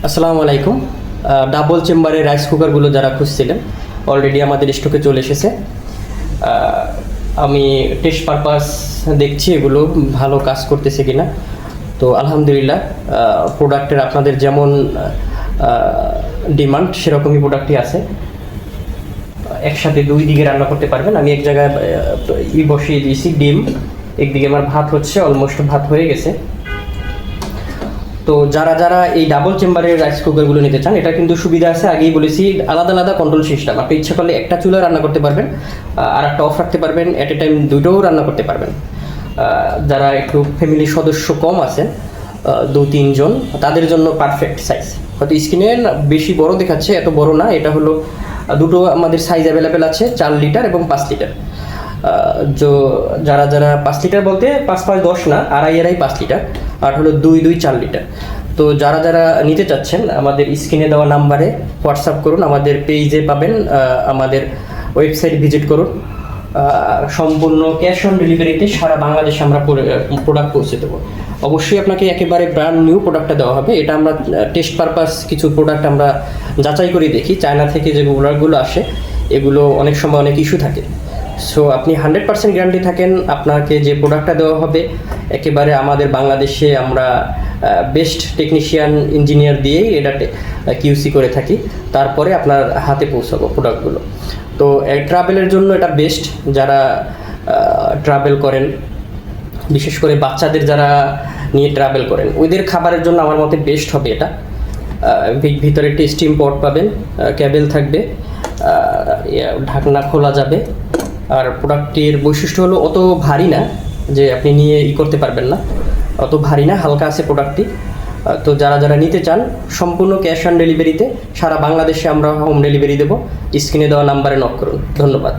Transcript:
আসসালামু আলাইকুম। ডাবল চেম্বারের রাইস কুকারগুলো যারা খুঁজছিলেন অলরেডি আমাদের স্টকে চলে এসেছে। আমি টেস্ট পারপাস দেখছি এগুলো ভালো কাজ করতেছে কিনা। তো আলহামদুলিল্লাহ প্রোডাক্টের আপনাদের যেমন ডিমান্ড সেরকমই প্রোডাক্টই আছে। একসাথে দুই দিকে রান্না করতে পারবেন। আমি এক জায়গায় বসিয়ে দিয়েছি ডিম, একদিকে আমার ভাত হচ্ছে, অলমোস্ট ভাত হয়ে গেছে। তো যারা যারা এই ডাবল চেম্বারের রাইস কুকারগুলো নিতে চান, এটা কিন্তু সুবিধা আছে, আগেই বলেছি, আলাদা আলাদা কন্ট্রোল সিস্টেম। আপনি ইচ্ছা করলে একটা চুলা রান্না করতে পারবেন, আর একটা অফ রাখতে পারবেন, অ্যাট এ টাইম দুটোও রান্না করতে পারবেন। যারা একটু ফ্যামিলির সদস্য কম আছেন, 2-3 জন, তাদের জন্য পারফেক্ট সাইজ। হয়তো স্ক্রিনে বেশি বড় দেখাচ্ছে, এত বড় না। এটা হলো দুটো আমাদের সাইজ অ্যাভেলেবেল আছে, 4 লিটার এবং 5 লিটার। যারা যারা 5 লিটার বলতে 5-5-10 না, আড়াই 5 লিটার, আর হলো 2-2 4 লিটার। তো যারা যারা নিতে চাচ্ছেন আমাদের স্ক্রিনে দেওয়া নাম্বারে হোয়াটসঅ্যাপ করুন, আমাদের পেজে পাবেন, আমাদের ওয়েবসাইট ভিজিট করুন। সম্পূর্ণ ক্যাশ অন ডেলিভারিতে সারা বাংলাদেশে আমরা প্রোডাক্ট পৌঁছে দেবো। অবশ্যই আপনাকে একেবারে ব্র্যান্ড নিউ প্রোডাক্টটা দেওয়া হবে। এটা আমরা টেস্ট পারপাস কিছু প্রোডাক্ট আমরা যাচাই করে দেখি। চায়না থেকে যে প্রোডাক্টগুলো আসে এগুলো অনেক সময় অনেক ইস্যু থাকে। সো আপনি 100% গ্যারান্টি থাকেন, আপনাকে যে প্রোডাক্টটা দেওয়া হবে একেবারে আমাদের বাংলাদেশে আমরা বেস্ট টেকনিশিয়ান ইঞ্জিনিয়ার দিয়েই এটা কিউসি করে থাকি, তারপরে আপনার হাতে পৌঁছাবো প্রোডাক্টগুলো। তো ট্রাভেলের জন্য এটা বেস্ট। যারা ট্রাভেল করেন, বিশেষ করে বাচ্চাদের যারা নিয়ে ট্রাভেল করেন, ওদের খাবারের জন্য আমার মতে বেস্ট হবে এটা। ভিতরে একটি স্টিম পট পাবেন, ক্যাবেল থাকবে, ঢাকনা খোলা যাবে। আর প্রোডাক্টটির বৈশিষ্ট্য হলো অত ভারী না যে আপনি নিয়ে করতে পারবেন না, অত ভারী না, হালকা আছে প্রোডাক্টটি। তো যারা যারা নিতে চান সম্পূর্ণ ক্যাশ অন ডেলিভারিতে সারা বাংলাদেশে আমরা হোম ডেলিভারি দেবো। স্ক্রিনে দেওয়া নাম্বারে নক করুন। ধন্যবাদ।